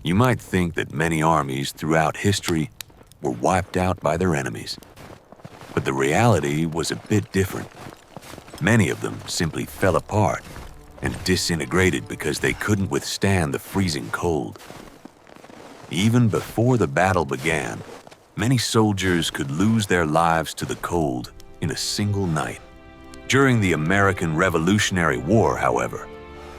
You might think that many armies throughout history were wiped out by their enemies. But the reality was a bit different. Many of them simply fell apart and disintegrated because they couldn't withstand the freezing cold. Even before the battle began, many soldiers could lose their lives to the cold in a single night. During the American Revolutionary War, however,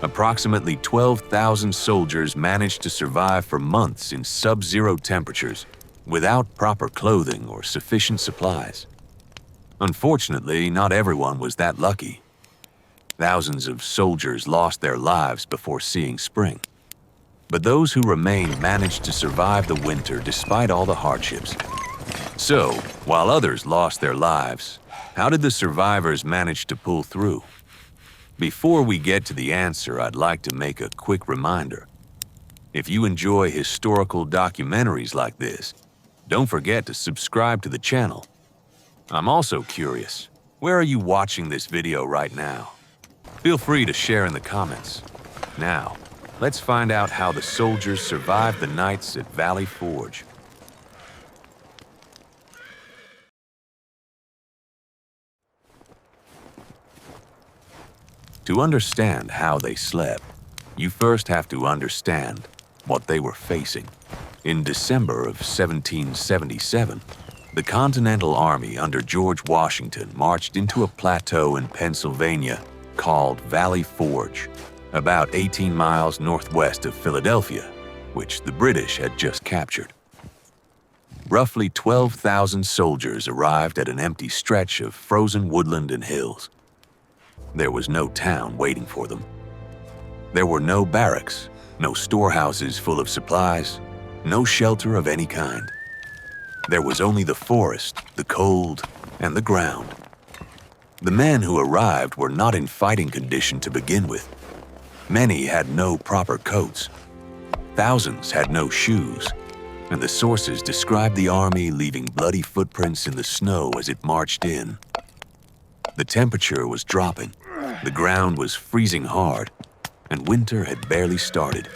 approximately 12,000 soldiers managed to survive for months in sub-zero temperatures without proper clothing or sufficient supplies. Unfortunately, not everyone was that lucky. Thousands of soldiers lost their lives before seeing spring. But those who remained managed to survive the winter despite all the hardships. So, while others lost their lives, how did the survivors manage to pull through? Before we get to the answer, I'd like to make a quick reminder. If you enjoy historical documentaries like this, don't forget to subscribe to the channel. I'm also curious, where are you watching this video right now? Feel free to share in the comments. Now, let's find out how the soldiers survived the nights at Valley Forge. To understand how they slept, you first have to understand what they were facing. In December of 1777, the Continental Army under George Washington marched into a plateau in Pennsylvania called Valley Forge, about 18 miles northwest of Philadelphia, which the British had just captured. Roughly 12,000 soldiers arrived at an empty stretch of frozen woodland and hills. There was no town waiting for them. There were no barracks, no storehouses full of supplies, no shelter of any kind. There was only the forest, the cold, and the ground. The men who arrived were not in fighting condition to begin with. Many had no proper coats. Thousands had no shoes, and the sources described the army leaving bloody footprints in the snow as it marched in. The temperature was dropping, the ground was freezing hard, and winter had barely started.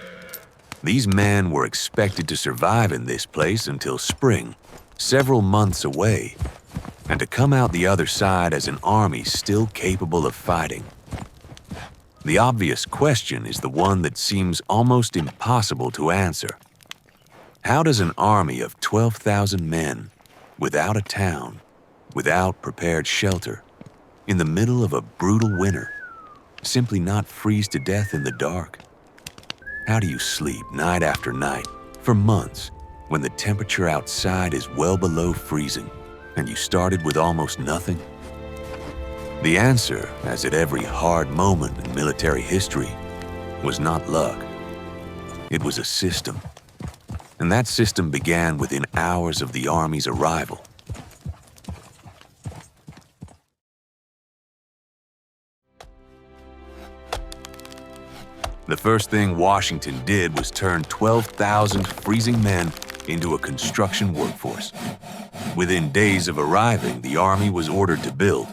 These men were expected to survive in this place until spring, several months away, and to come out the other side as an army still capable of fighting. The obvious question is the one that seems almost impossible to answer. How does an army of 12,000 men, without a town, without prepared shelter, in the middle of a brutal winter, simply not freeze to death in the dark? How do you sleep night after night for months when the temperature outside is well below freezing and you started with almost nothing? The answer, as at every hard moment in military history, was not luck. It was a system. And that system began within hours of the Army's arrival. The first thing Washington did was turn 12,000 freezing men into a construction workforce. Within days of arriving, the Army was ordered to build,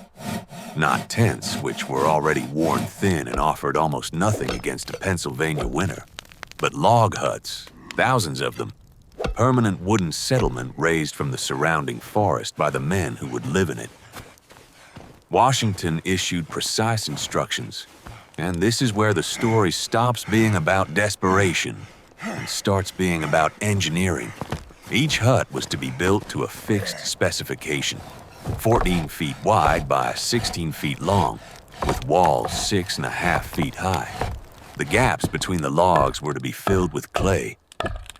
not tents, which were already worn thin and offered almost nothing against a Pennsylvania winter, but log huts, thousands of them, a permanent wooden settlement raised from the surrounding forest by the men who would live in it. Washington issued precise instructions, and this is where the story stops being about desperation and starts being about engineering. Each hut was to be built to a fixed specification, 14 feet wide by 16 feet long, with walls 6.5 feet high. The gaps between the logs were to be filled with clay.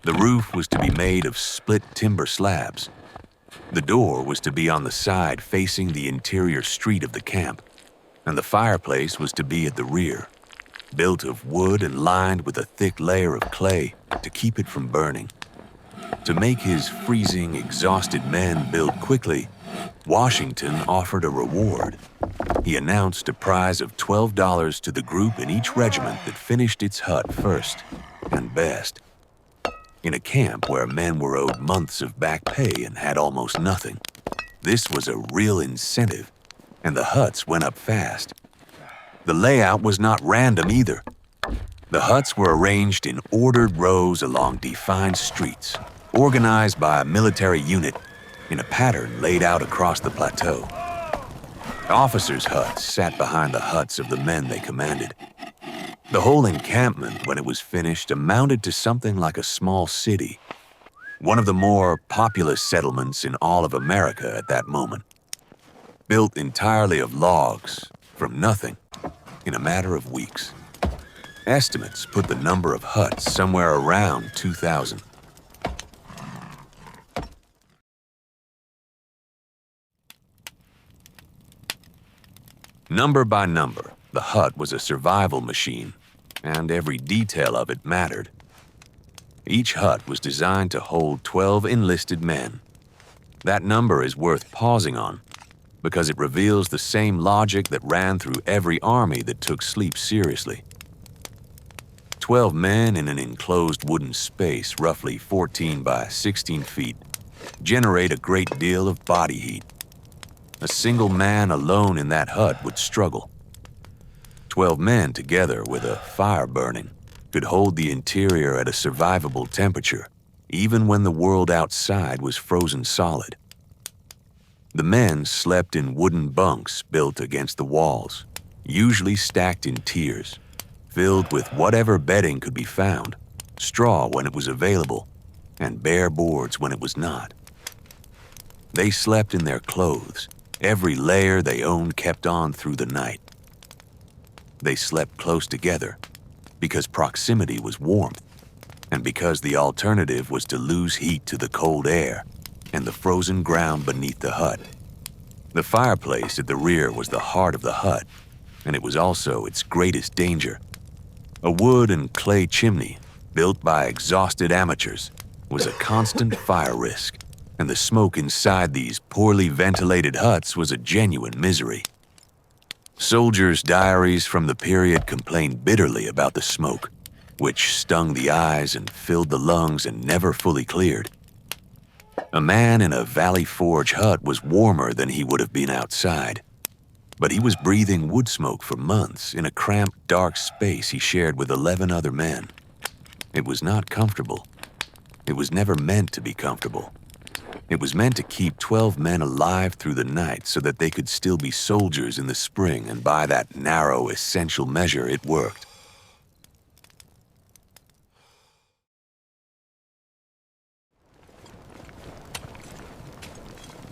The roof was to be made of split timber slabs. The door was to be on the side facing the interior street of the camp, and the fireplace was to be at the rear, built of wood and lined with a thick layer of clay to keep it from burning. To make his freezing, exhausted men build quickly, Washington offered a reward. He announced a prize of $12 to the group in each regiment that finished its hut first and best. In a camp where men were owed months of back pay and had almost nothing, this was a real incentive, and the huts went up fast. The layout was not random either. The huts were arranged in ordered rows along defined streets, organized by a military unit in a pattern laid out across the plateau. Officers' huts sat behind the huts of the men they commanded. The whole encampment, when it was finished, amounted to something like a small city, one of the more populous settlements in all of America at that moment. Built entirely of logs, from nothing, in a matter of weeks. Estimates put the number of huts somewhere around 2,000. Number by number, the hut was a survival machine, and every detail of it mattered. Each hut was designed to hold 12 enlisted men. That number is worth pausing on, because it reveals the same logic that ran through every army that took sleep seriously. 12 men in an enclosed wooden space, roughly 14 by 16 feet, generate a great deal of body heat. A single man alone in that hut would struggle. 12 men together with a fire burning could hold the interior at a survivable temperature, even when the world outside was frozen solid. The men slept in wooden bunks built against the walls, usually stacked in tiers, filled with whatever bedding could be found, straw when it was available, and bare boards when it was not. They slept in their clothes. Every layer they owned kept on through the night. They slept close together because proximity was warmth, and because the alternative was to lose heat to the cold air and the frozen ground beneath the hut. The fireplace at the rear was the heart of the hut, and it was also its greatest danger. A wood and clay chimney, built by exhausted amateurs, was a constant fire risk, and the smoke inside these poorly ventilated huts was a genuine misery. Soldiers' diaries from the period complained bitterly about the smoke, which stung the eyes and filled the lungs and never fully cleared. A man in a Valley Forge hut was warmer than he would have been outside, but he was breathing wood smoke for months in a cramped, dark space he shared with 11 other men. It was not comfortable. It was never meant to be comfortable. It was meant to keep 12 men alive through the night so that they could still be soldiers in the spring, and by that narrow, essential measure, it worked.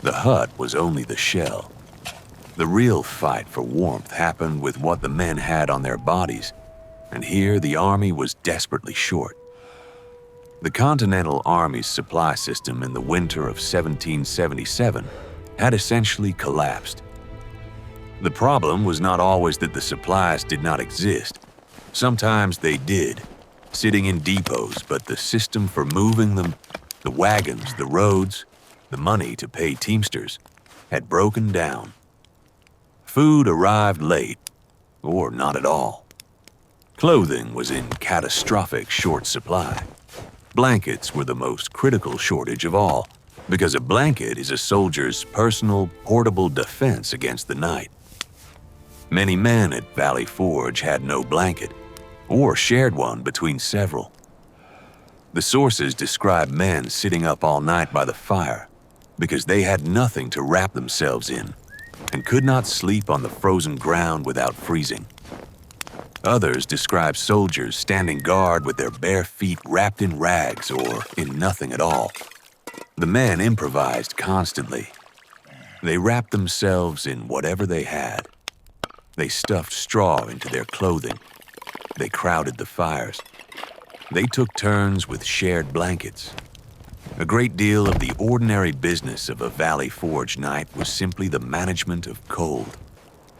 The hut was only the shell. The real fight for warmth happened with what the men had on their bodies, and here the Army was desperately short. The Continental Army's supply system in the winter of 1777 had essentially collapsed. The problem was not always that the supplies did not exist. Sometimes they did, sitting in depots, but the system for moving them, the wagons, the roads, the money to pay teamsters, had broken down. Food arrived late, or not at all. Clothing was in catastrophic short supply. Blankets were the most critical shortage of all, because a blanket is a soldier's personal, portable defense against the night. Many men at Valley Forge had no blanket, or shared one between several. The sources describe men sitting up all night by the fire because they had nothing to wrap themselves in and could not sleep on the frozen ground without freezing. Others describe soldiers standing guard with their bare feet wrapped in rags or in nothing at all. The men improvised constantly. They wrapped themselves in whatever they had. They stuffed straw into their clothing. They crowded the fires. They took turns with shared blankets. A great deal of the ordinary business of a Valley Forge night was simply the management of cold.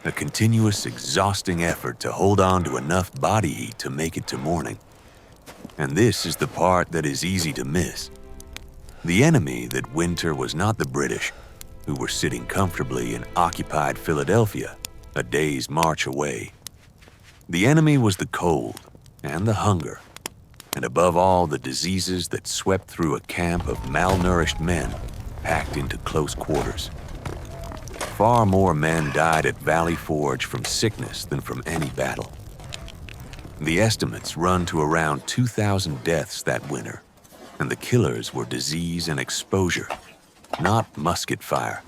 A continuous, exhausting effort to hold on to enough body heat to make it to morning. And this is the part that is easy to miss. The enemy that winter was not the British, who were sitting comfortably in occupied Philadelphia, a day's march away. The enemy was the cold and the hunger, and above all, the diseases that swept through a camp of malnourished men packed into close quarters. Far more men died at Valley Forge from sickness than from any battle. The estimates run to around 2,000 deaths that winter, and the killers were disease and exposure, not musket fire.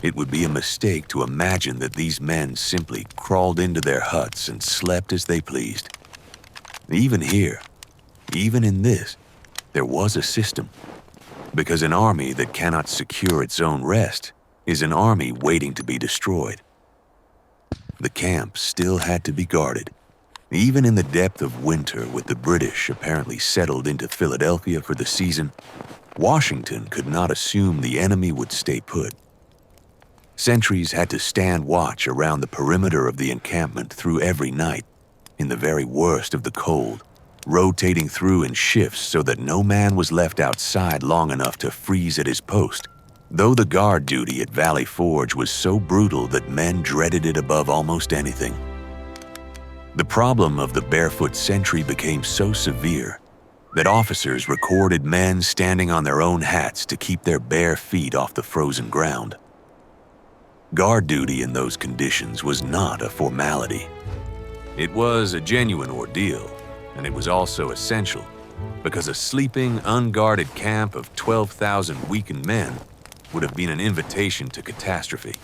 It would be a mistake to imagine that these men simply crawled into their huts and slept as they pleased. Even here, even in this, there was a system, because an army that cannot secure its own rest is an army waiting to be destroyed. The camp still had to be guarded, even in the depth of winter. With the British apparently settled into Philadelphia for the season, Washington could not assume the enemy would stay put. Sentries had to stand watch around the perimeter of the encampment through every night, in the very worst of the cold, rotating through in shifts so that no man was left outside long enough to freeze at his post, though the guard duty at Valley Forge was so brutal that men dreaded it above almost anything. The problem of the barefoot sentry became so severe that officers recorded men standing on their own hats to keep their bare feet off the frozen ground. Guard duty in those conditions was not a formality. It was a genuine ordeal, and it was also essential, because a sleeping, unguarded camp of 12,000 weakened men would have been an invitation to catastrophe.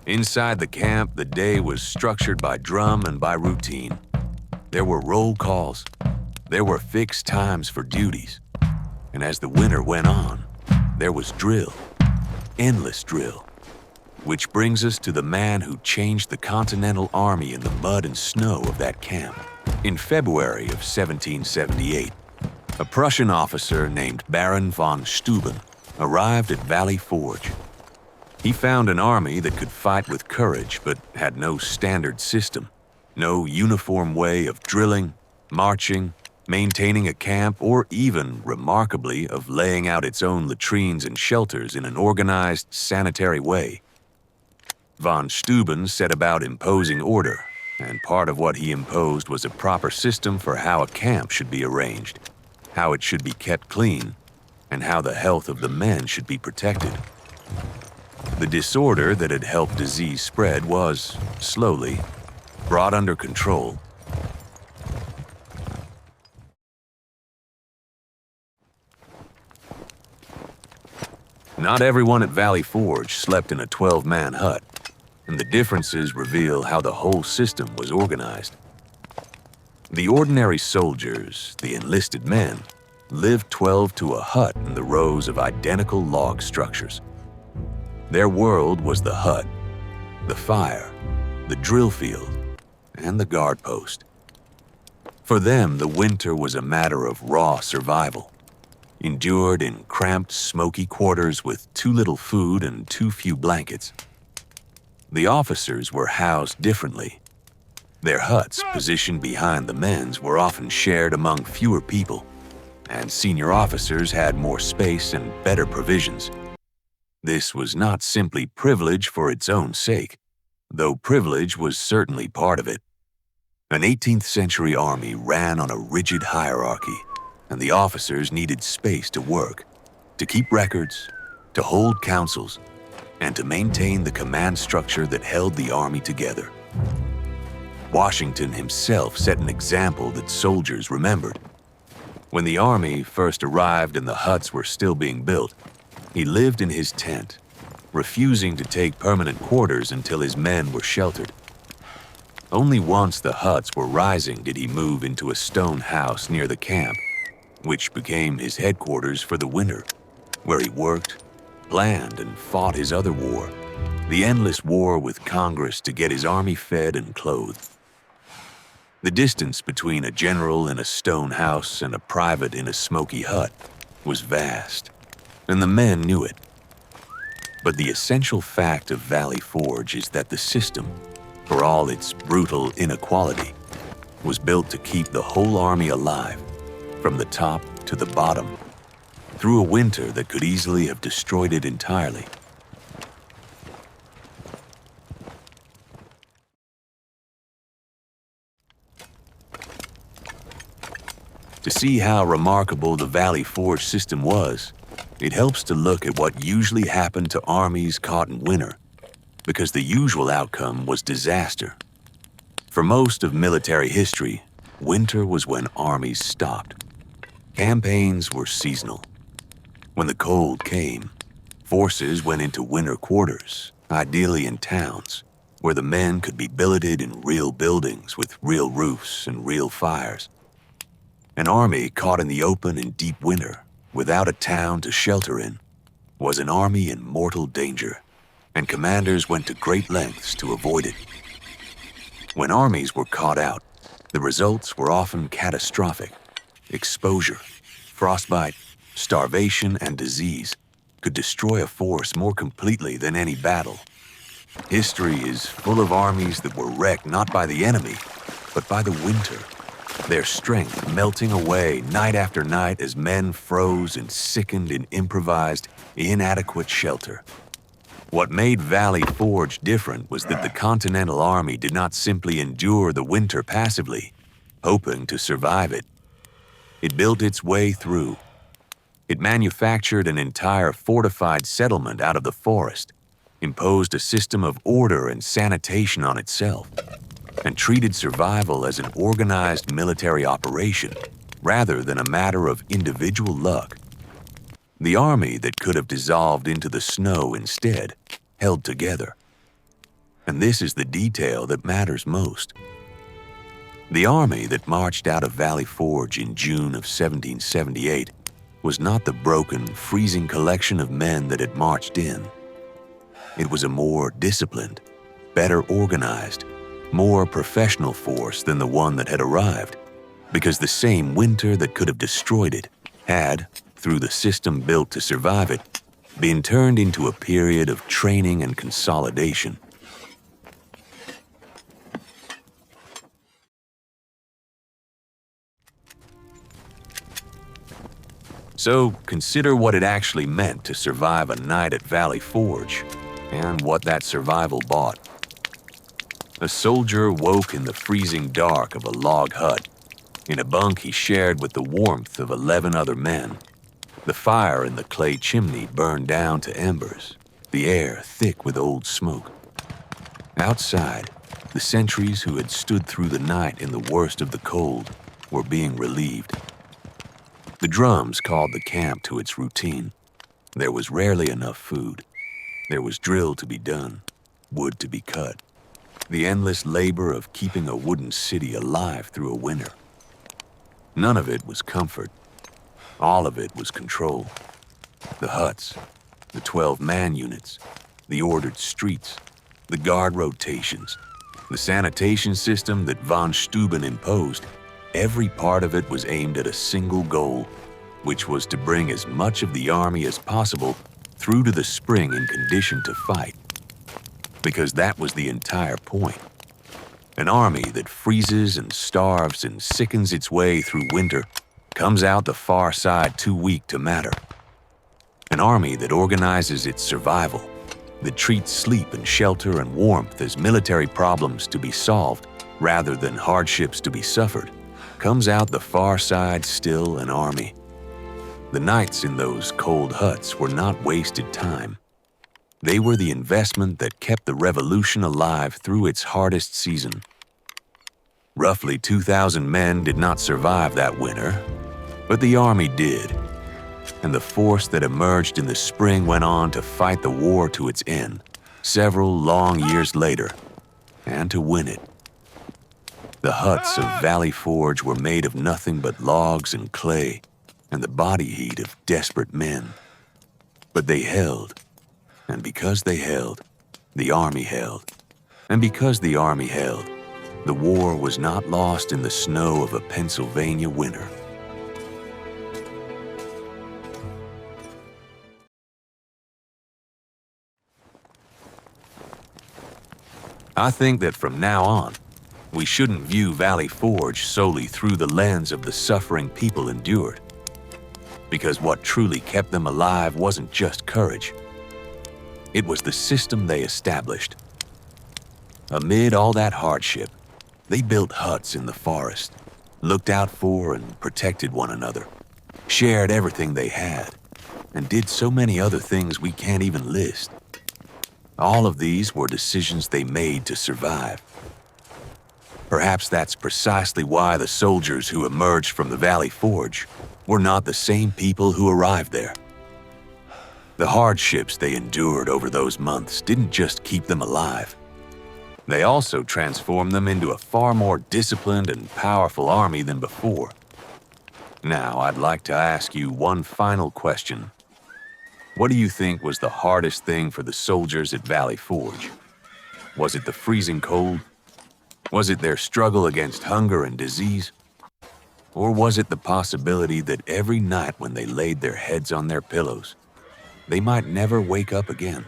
Inside the camp, the day was structured by drum and by routine. There were roll calls. There were fixed times for duties. And as the winter went on, there was drill, endless drill. Which brings us to the man who changed the Continental Army in the mud and snow of that camp. In February of 1778, a Prussian officer named Baron von Steuben arrived at Valley Forge. He found an army that could fight with courage but had no standard system, no uniform way of drilling, marching, maintaining a camp, or even, remarkably, of laying out its own latrines and shelters in an organized, sanitary way. Von Steuben set about imposing order, and part of what he imposed was a proper system for how a camp should be arranged, how it should be kept clean, and how the health of the men should be protected. The disorder that had helped disease spread was, slowly, brought under control. Not everyone at Valley Forge slept in a 12-man hut, and the differences reveal how the whole system was organized. The ordinary soldiers, the enlisted men, lived 12 to a hut in the rows of identical log structures. Their world was the hut, the fire, the drill field, and the guard post. For them, the winter was a matter of raw survival, endured in cramped, smoky quarters with too little food and too few blankets. The officers were housed differently. Their huts, positioned behind the men's, were often shared among fewer people, and senior officers had more space and better provisions. This was not simply privilege for its own sake, though privilege was certainly part of it. An 18th century army ran on a rigid hierarchy, and the officers needed space to work, to keep records, to hold councils, and to maintain the command structure that held the army together. Washington himself set an example that soldiers remembered. When the army first arrived and the huts were still being built, he lived in his tent, refusing to take permanent quarters until his men were sheltered. Only once the huts were rising did he move into a stone house near the camp, which became his headquarters for the winter, where he worked, planned, and fought his other war, the endless war with Congress to get his army fed and clothed. The distance between a general in a stone house and a private in a smoky hut was vast, and the men knew it. But the essential fact of Valley Forge is that the system, for all its brutal inequality, was built to keep the whole army alive, from the top to the bottom, through a winter that could easily have destroyed it entirely. To see how remarkable the Valley Forge system was, It helps to look at what usually happened to armies caught in winter, because the usual outcome was disaster. For most of military history, winter was when armies stopped. Campaigns were seasonal. When the cold came, forces went into winter quarters, ideally in towns, where the men could be billeted in real buildings with real roofs and real fires. An army caught in the open in deep winter, without a town to shelter in, was an army in mortal danger, and commanders went to great lengths to avoid it. When armies were caught out, the results were often catastrophic. Exposure, frostbite, starvation, and disease could destroy a force more completely than any battle. History is full of armies that were wrecked not by the enemy, but by the winter, their strength melting away night after night as men froze and sickened in improvised, inadequate shelter. What made Valley Forge different was that the Continental Army did not simply endure the winter passively, hoping to survive it. It built its way through. It manufactured an entire fortified settlement out of the forest, imposed a system of order and sanitation on itself, and treated survival as an organized military operation rather than a matter of individual luck. The army that could have dissolved into the snow instead held together. And this is the detail that matters most. The army that marched out of Valley Forge in June of 1778 was not the broken, freezing collection of men that had marched in. It was a more disciplined, better organized, more professional force than the one that had arrived, because the same winter that could have destroyed it had, through the system built to survive it, been turned into a period of training and consolidation. So consider what it actually meant to survive a night at Valley Forge, and what that survival bought. A soldier woke in the freezing dark of a log hut. In a bunk he shared with the warmth of 11 other men. The fire in the clay chimney burned down to embers, the air thick with old smoke. Outside, the sentries who had stood through the night in the worst of the cold were being relieved. The drums called the camp to its routine. There was rarely enough food. There was drill to be done, wood to be cut. The endless labor of keeping a wooden city alive through a winter. None of it was comfort. All of it was control. The huts, the 12-man units, the ordered streets, the guard rotations, the sanitation system that von Steuben imposed, every part of it was aimed at a single goal, which was to bring as much of the army as possible through to the spring in condition to fight. Because that was the entire point. An army that freezes and starves and sickens its way through winter comes out the far side too weak to matter. An army that organizes its survival, that treats sleep and shelter and warmth as military problems to be solved rather than hardships to be suffered, comes out the far side still an army. The nights in those cold huts were not wasted time. They were the investment that kept the revolution alive through its hardest season. Roughly 2,000 men did not survive that winter, but the army did, and the force that emerged in the spring went on to fight the war to its end, several long years later, and to win it. The huts of Valley Forge were made of nothing but logs and clay, and the body heat of desperate men. But they held, and because they held, the army held. And because the army held, the war was not lost in the snow of a Pennsylvania winter. I think that from now on, we shouldn't view Valley Forge solely through the lens of the suffering people endured. Because what truly kept them alive wasn't just courage. It was the system they established. Amid all that hardship, they built huts in the forest, looked out for and protected one another, shared everything they had, and did so many other things we can't even list. All of these were decisions they made to survive. Perhaps that's precisely why the soldiers who emerged from the Valley Forge were not the same people who arrived there. The hardships they endured over those months didn't just keep them alive. They also transformed them into a far more disciplined and powerful army than before. Now, I'd like to ask you one final question. What do you think was the hardest thing for the soldiers at Valley Forge? Was it the freezing cold? Was it their struggle against hunger and disease? Or was it the possibility that every night when they laid their heads on their pillows, they might never wake up again?